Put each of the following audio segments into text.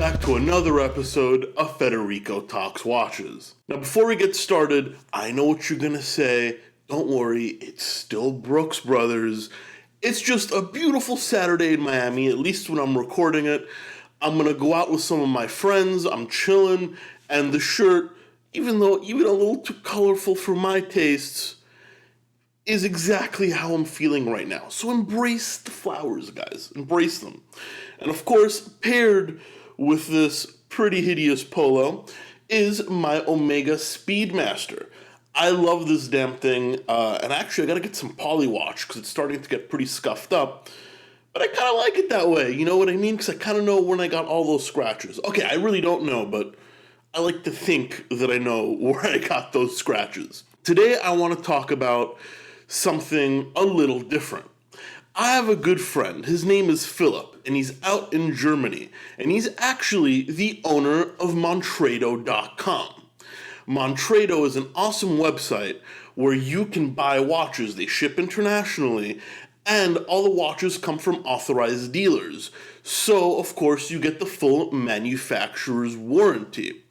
back to another episode of Federico Talks Watches. Now, before we get started, I know what you're gonna say. Don't worry, it's still Brooks Brothers. It's just a beautiful Saturday in Miami, at least when I'm recording it. I'm gonna go out with some of my friends, I'm chilling, and the shirt, even a little too colorful for my tastes, is exactly how I'm feeling right now. So embrace the flowers, guys. Embrace them. And of course, paired with this pretty hideous polo is my Omega Speedmaster. I love this damn thing, and actually I gotta get some polywatch because it's starting to get pretty scuffed up. But I kind of like it that way, you know what I mean? Because I kind of know when I got all those scratches. Okay, I really don't know, but I like to think that I know where I got those scratches. Today I want to talk about something a little different. I have a good friend, his name is Philip, and he's out in Germany, and he's actually the owner of Montredo.com. Montredo is an awesome website where you can buy watches. They ship internationally, and all the watches come from authorized dealers. So, of course, you get the full manufacturer's warranty.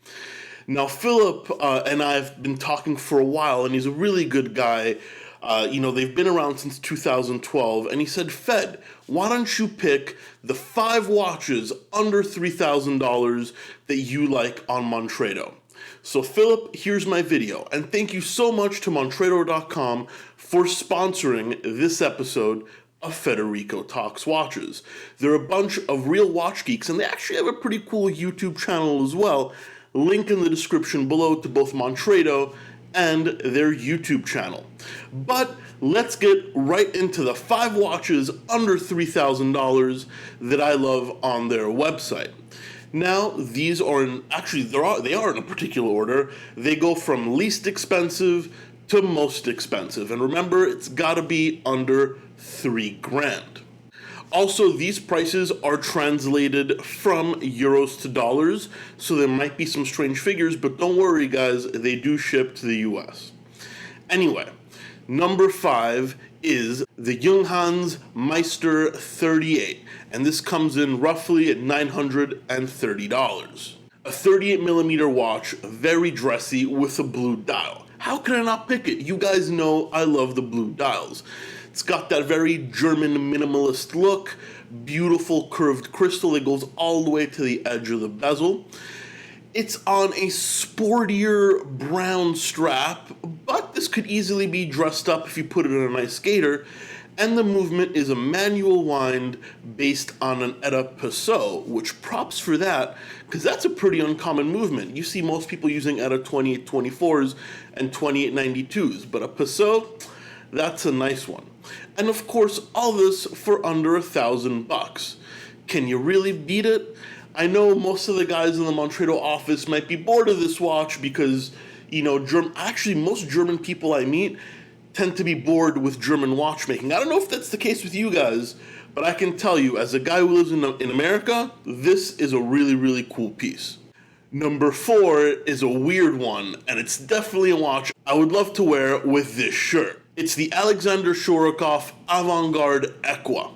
Now, Philip and I have been talking for a while, and he's a really good guy. They've been around since 2012, and he said, Fed, why don't you pick the 5 watches under $3,000 that you like on Montredo? So, Philip, here's my video, and thank you so much to Montredo.com for sponsoring this episode of Federico Talks Watches. They're a bunch of real watch geeks, and they actually have a pretty cool YouTube channel as well. Link in the description below to both Montredo and their YouTube channel. But let's get right into the 5 watches under $3,000 that I love on their website. Now, these are they are in a particular order. They go from least expensive to most expensive. And remember, it's gotta be under $3,000. Also, these prices are translated from euros to dollars, so there might be some strange figures, but don't worry, guys, they do ship to the US. Anyway, number 5 is the Hannes Meister 38, and this comes in roughly at $930. A 38mm watch, very dressy, with a blue dial. How can I not pick it? You guys know I love the blue dials. It's got that very German minimalist look, beautiful curved crystal that goes all the way to the edge of the bezel. It's on a sportier brown strap, but this could easily be dressed up if you put it in a nice gaiter, and the movement is a manual wind based on an Etta Passot, which props for that, because that's a pretty uncommon movement. You see most people using Etta 2824s and 2892s, but a Passot, that's a nice one. And of course, all this for under $1,000. Can you really beat it? I know most of the guys in the Montredo office might be bored of this watch because, most German people I meet tend to be bored with German watchmaking. I don't know if that's the case with you guys, but I can tell you, as a guy who lives in America, this is a really, really cool piece. Number 4 is a weird one, and it's definitely a watch I would love to wear with this shirt. It's the Alexander Shorokov Avant-Garde Equa.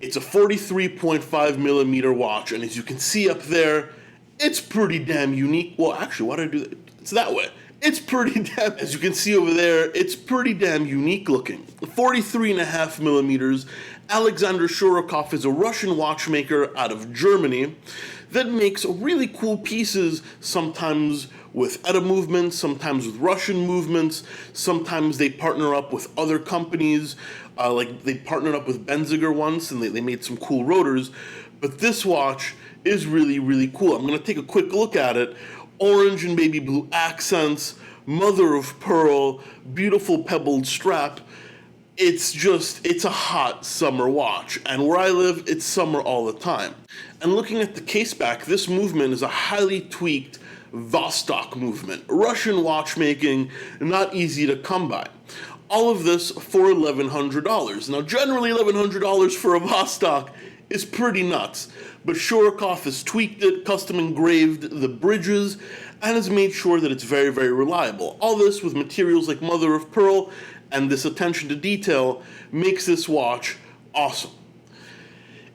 It's a 43.5mm watch, and as you can see up there, it's pretty damn unique. Well, actually, why did I do that? It's that way. It's pretty damn, as you can see over there, it's pretty damn unique looking. 43.5mm. Alexander Shorokov is a Russian watchmaker out of Germany that makes really cool pieces, sometimes with Etta movements, sometimes with Russian movements, sometimes they partner up with other companies, like they partnered up with Benziger once and they made some cool rotors, but this watch is really, really cool. I'm going to take a quick look at it. Orange and baby blue accents, mother of pearl, beautiful pebbled strap. It's a hot summer watch, and where I live, it's summer all the time. And looking at the case back, this movement is a highly tweaked Vostok movement. Russian watchmaking, not easy to come by. All of this for $1,100. Now, generally $1,100 for a Vostok is pretty nuts, but Shorokov has tweaked it, custom engraved the bridges, and has made sure that it's very, very reliable. All this with materials like mother of pearl, and this attention to detail makes this watch awesome.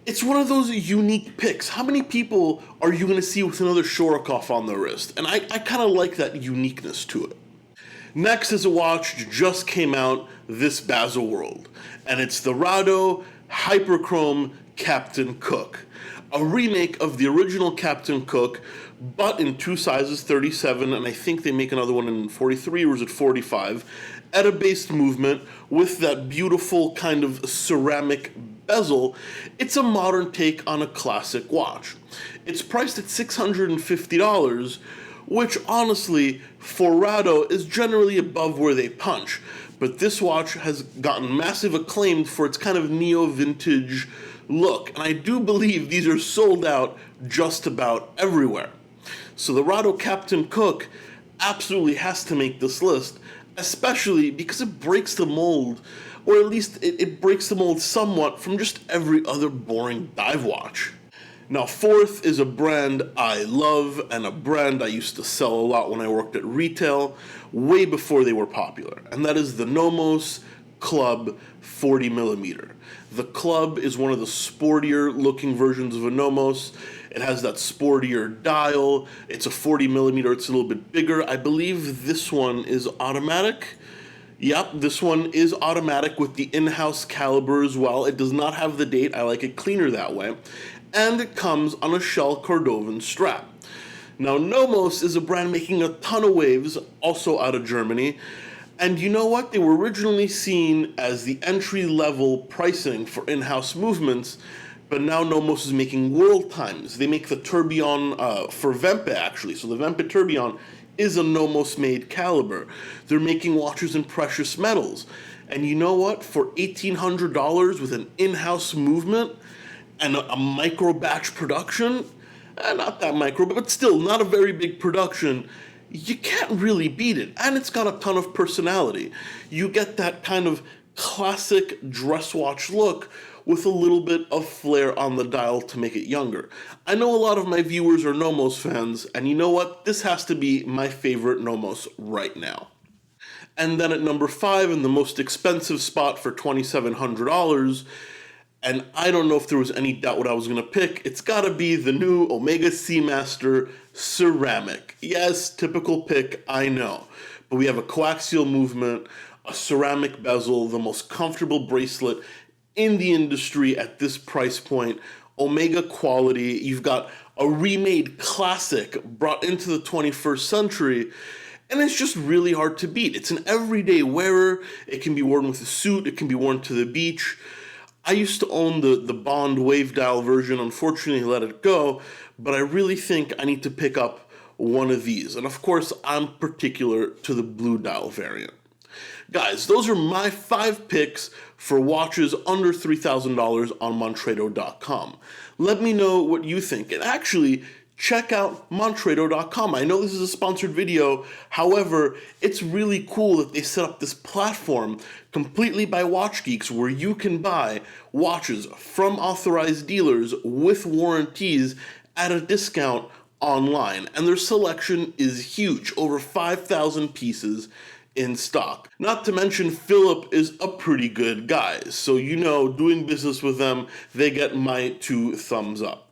It's one of those unique picks. How many people are you going to see with another Shorokov on their wrist? And I kind of like that uniqueness to it. Next is a watch that just came out this Baselworld, and it's the Rado Hyperchrome Captain Cook, a remake of the original Captain Cook, but in two sizes, 37, and I think they make another one in 43, or is it 45, ETA-based movement with that beautiful kind of ceramic bezel. It's a modern take on a classic watch. It's priced at $650, which honestly, for Rado, is generally above where they punch. But this watch has gotten massive acclaim for its kind of neo-vintage look, and I do believe these are sold out just about everywhere. So the Rado Captain Cook absolutely has to make this list, especially because it breaks the mold, or at least it breaks the mold somewhat from just every other boring dive watch. Now, fourth is a brand I love and a brand I used to sell a lot when I worked at retail, way before they were popular, and that is the Nomos Club 40mm. The Club is one of the sportier looking versions of a Nomos. It has that sportier dial. It's a 40mm, it's a little bit bigger. I believe this one is automatic. Yep, this one is automatic with the in-house caliber as well. It does not have the date. I like it cleaner that way. And it comes on a shell Cordovan strap. Now, Nomos is a brand making a ton of waves, also out of Germany. And you know what? They were originally seen as the entry-level pricing for in-house movements, but now Nomos is making world times. They make the tourbillon for Vempe, actually. So the Vempe tourbillon is a Nomos-made caliber. They're making watches in precious metals. And you know what? For $1,800 with an in-house movement and a micro-batch production, not that micro, but still not a very big production, you can't really beat it. And it's got a ton of personality. You get that kind of classic dress watch look with a little bit of flair on the dial to make it younger. I know a lot of my viewers are Nomos fans, and you know what? This has to be my favorite Nomos right now. And then at number 5, in the most expensive spot for $2,700, and I don't know if there was any doubt what I was going to pick, it's got to be the new Omega Seamaster Ceramic. Yes, typical pick, I know. But we have a coaxial movement, a ceramic bezel, the most comfortable bracelet in the industry at this price point, Omega quality. You've got a remade classic brought into the 21st century, and it's just really hard to beat. It's an everyday wearer. It can be worn with a suit. It can be worn to the beach. I used to own the Bond wave dial version. Unfortunately, let it go, but I really think I need to pick up one of these. And of course, I'm particular to the blue dial variant. Guys, those are my 5 picks for watches under $3,000 on Montredo.com. Let me know what you think. And actually, check out Montredo.com. I know this is a sponsored video. However, it's really cool that they set up this platform completely by watch geeks where you can buy watches from authorized dealers with warranties at a discount online. And their selection is huge, over 5,000 pieces in stock. Not to mention, Philip is a pretty good guy. So, you know, doing business with them, they get my 2 thumbs up.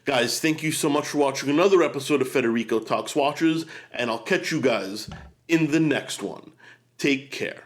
Guys, thank you so much for watching another episode of Federico Talks Watches, and I'll catch you guys in the next one. Take care.